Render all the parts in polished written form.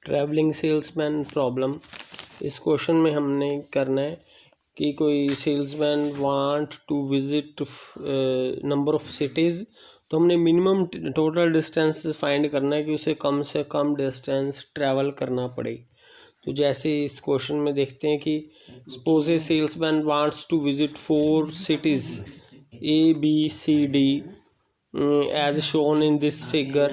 Travelling salesman problem. इस question में हमने करना है कि कोई salesman want to visit number of cities, तो हमने मिनिमम टोटल डिस्टेंस फाइंड करना है कि उसे कम से कम डिस्टेंस ट्रैवल करना पड़े। तो जैसे इस क्वेश्चन में देखते हैं कि suppose a salesman wants to visit 4 cities A B C D as shown in this figure।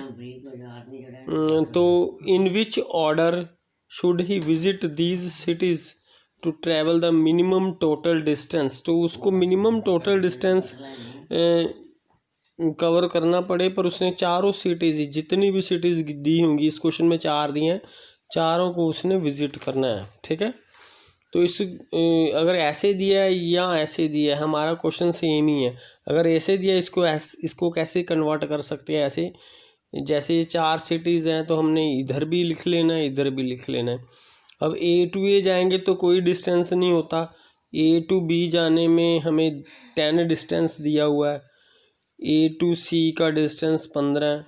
तो in which order should he visit these cities to travel the minimum total distance. तो उसको minimum total distance cover करना पड़े, पर उसने चारों cities, जितनी भी सिटीज़ दी होंगी, इस क्वेश्चन में 4 दी हैं, चारों को उसने विजिट करना है। ठीक है, तो इस अगर ऐसे दिया है या ऐसे दिया है, हमारा क्वेश्चन सेम ही है। अगर ऐसे दिया है, इसको कैसे कन्वर्ट कर सकते हैं? ऐसे जैसे ये 4 सिटीज़ हैं, तो हमने इधर भी लिख लेना है, इधर भी लिख लेना है। अब A to A जाएंगे तो कोई डिस्टेंस नहीं होता, A to B जाने में हमें 10 डिस्टेंस दिया हुआ है, A to C का डिस्टेंस 15 है,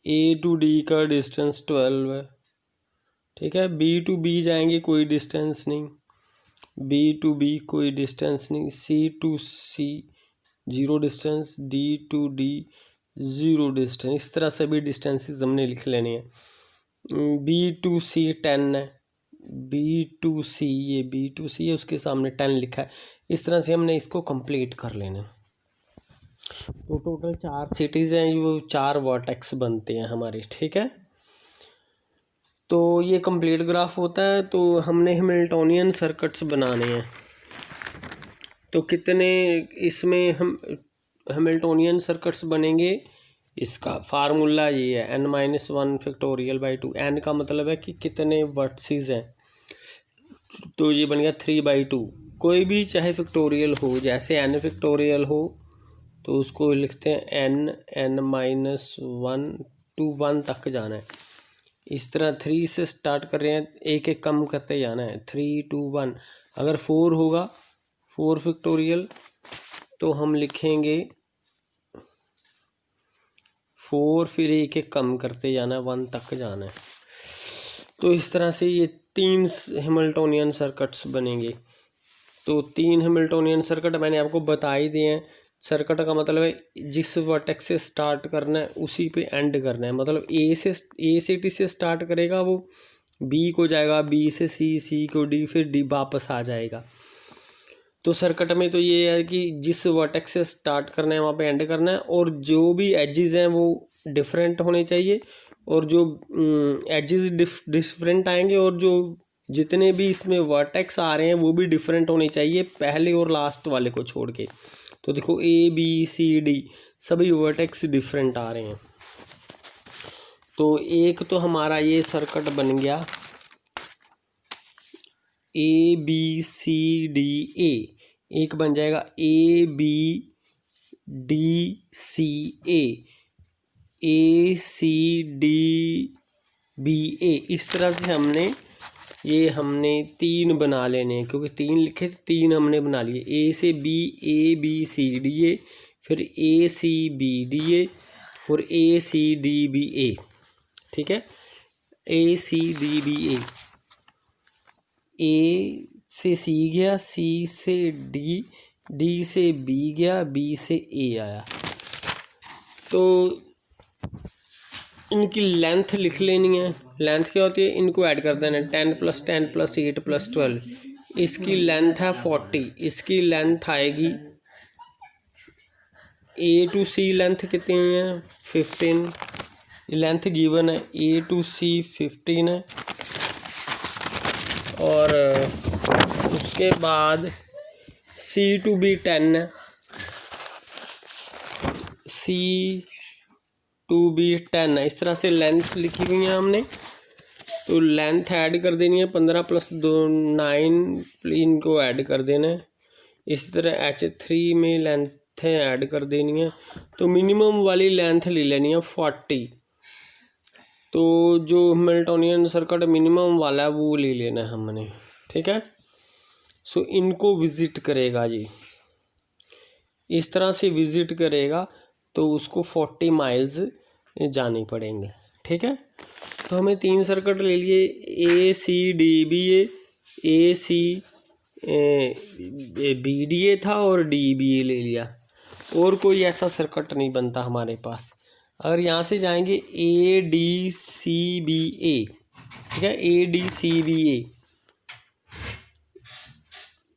A to D का डिस्टेंस 12 है। ठीक है, B to B जाएंगे कोई डिस्टेंस नहीं, B to B कोई डिस्टेंस नहीं, C to C 0 distance, D to D 0 distance. इस तरह से भी डिस्टेंसेस हमने लिख लेने हैं। B to C 10 है, B to C, ये B to C है, उसके सामने 10 लिखा है। इस तरह से हमने इसको कंप्लीट कर लेना। तो टोटल 4 सिटीज़ हैं, वो 4 वर्टेक्स बनते हैं हमारे। ठीक है, तो ये कंप्लीट ग्राफ होता है। तो हमने हैमिल्टोनियन सर्किट्स बनाने हैं, तो कितने इसमें हम हैमिल्टोनियन सर्किट्स बनेंगे, इसका फार्मूला ये है n-1 फैक्टोरियल बाई 2। n का मतलब है कि कितने वर्टिसेस हैं, तो ये बन गया 3/2। कोई भी चाहे फैक्टोरियल हो, जैसे n फैक्टोरियल हो तो उसको लिखते हैं n-1 to 1 तक जाना है। इस तरह 3 से स्टार्ट कर रहे हैं, एक एक कम करते जाना है, 3 to 1। अगर 4 होगा, 4 फैक्टोरियल, तो हम लिखेंगे 4, फिर एक एक कम करते जाना है, 1 तक जाना है। तो इस तरह से ये 3 हैमिल्टोनियन सर्किट्स बनेंगे। तो 3 हैमिल्टोनियन सर्किट मैंने आपको बता ही दिए हैं। सर्किट का मतलब है जिस वर्टेक्स से स्टार्ट करना है उसी पे एंड करना है। मतलब ए सिटी से स्टार्ट करेगा, वो बी को जाएगा, बी से सी को डी, फिर डी वापस आ जाएगा। तो सर्किट में तो ये है कि जिस वर्टेक्स से स्टार्ट करना है वहाँ पे एंड करना है, और जो भी एजेस हैं वो डिफरेंट होने चाहिए, और जो एजेस डिफरेंट आएंगे, और जो जितने भी इसमें वर्टेक्स आ रहे हैं वो भी डिफरेंट होने चाहिए, पहले और लास्ट वाले को छोड़ के। तो देखो A B C D सभी वर्टेक्स डिफरेंट आ रहे हैं। तो एक तो हमारा ये सर्किट बन गया A B C D A, एक बन जाएगा A B D C A, A C D B A। इस तरह से हमने 3 बना लेने हैं, क्योंकि 3 लिखे थे, 3 हमने बना लिए। A से B, A B C D A, फिर A C B D A, फिर A C D B A। ठीक है, A C D B A, A से C गया, C से D, D से B गया, B से A आया। तो इनकी लेंथ लिख लेनी है। लेंथ क्या होती है, इनको ऐड कर देना है, 10 + 10 + 8 + 12। इसकी लेंथ है 40, इसकी लेंथ आएगी, A to C लेंथ कितनी है, 15 लेंथ गिवन है, A to C 15 है। और उसके बाद C to B 10 है, C to B 10 है। इस तरह से लेंथ लिखी हुई है हमने। तो लेंथ ऐड कर देनी है, 15 + 2 9, इनको ऐड कर देना है। इसी तरह H3 में लेंथ ऐड कर देनी है। तो मिनिमम वाली लेंथ ले लेनी है 40। तो जो हैमिल्टोनियन सर्किट मिनिमम वाला है वो ले लेना है हमने। ठीक है, सो इनको विज़िट करेगा जी, इस तरह से विज़िट करेगा, तो उसको 40 माइल्स जाने पड़ेंगे। ठीक है, तो हमें 3 सर्किट ले लिए, A C D B A C B D A था और डी बी ए ले लिया, और कोई ऐसा सर्किट नहीं बनता हमारे पास। अगर यहाँ से जाएंगे ए डी सी बी ए, ठीक है, A D C B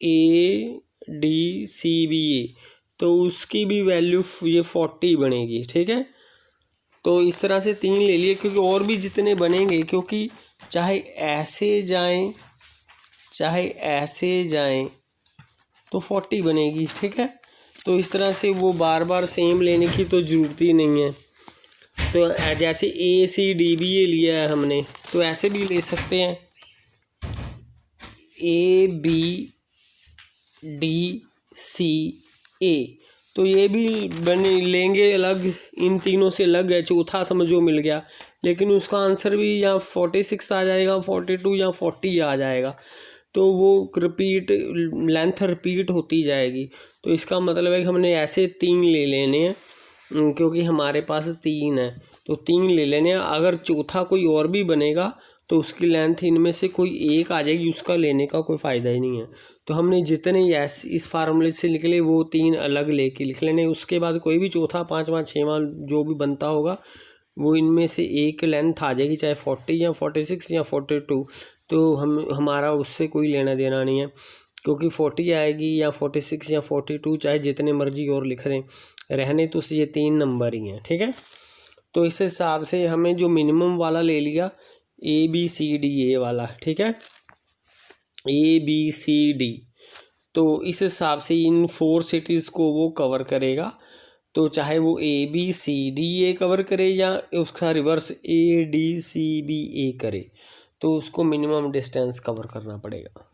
A D C B A, तो उसकी भी वैल्यू ये 40 बनेगी, ठीक है। तो इस तरह से 3 ले लिए, क्योंकि और भी जितने बनेंगे, क्योंकि चाहे ऐसे जाएं चाहे ऐसे जाएं तो 40 बनेगी, ठीक है। तो इस तरह से वो बार बार सेम लेने की तो ज़रूरत ही नहीं है। तो जैसे ए सी डी बी ए लिया है हमने, तो ऐसे भी ले सकते हैं, ए बी डी सी ए, तो ये भी बने लेंगे अलग, इन तीनों से अलग है, चौथा समझो मिल गया, लेकिन उसका आंसर भी या 46 आ जाएगा, 42 या 40 आ जाएगा, तो वो रिपीट लेंथ रिपीट होती जाएगी। तो इसका मतलब है कि हमने ऐसे 3 ले लेने हैं, क्योंकि हमारे पास 3 है, तो 3 ले लेने हैं। अगर चौथा कोई और भी बनेगा तो उसकी लेंथ इनमें से कोई एक आ जाएगी, उसका लेने का कोई फ़ायदा ही नहीं है। तो हमने जितने इस फार्मूले से निकले वो 3 अलग लेके लिख लेने, उसके बाद कोई भी चौथा, पाँचवा, छठवां जो भी बनता होगा वो इनमें से एक लेंथ आ जाएगी, चाहे 40 या 46 या 42, तो हमारा उससे कोई लेना देना नहीं है, क्योंकि 40 आएगी या 46 या 42, चाहे जितने मर्जी और लिख दें, रहने तो ये 3 नंबर ही हैं, ठीक है। तो इस हिसाब से हमें जो मिनिमम वाला ले लिया ए बी सी डी ए वाला, ठीक है, ए बी सी डी, तो इस हिसाब से इन 4 सिटीज़ को वो कवर करेगा। तो चाहे वो A B C D A cover करे या उसका reverse A D C B A करे, तो उसको मिनिमम डिस्टेंस कवर करना पड़ेगा।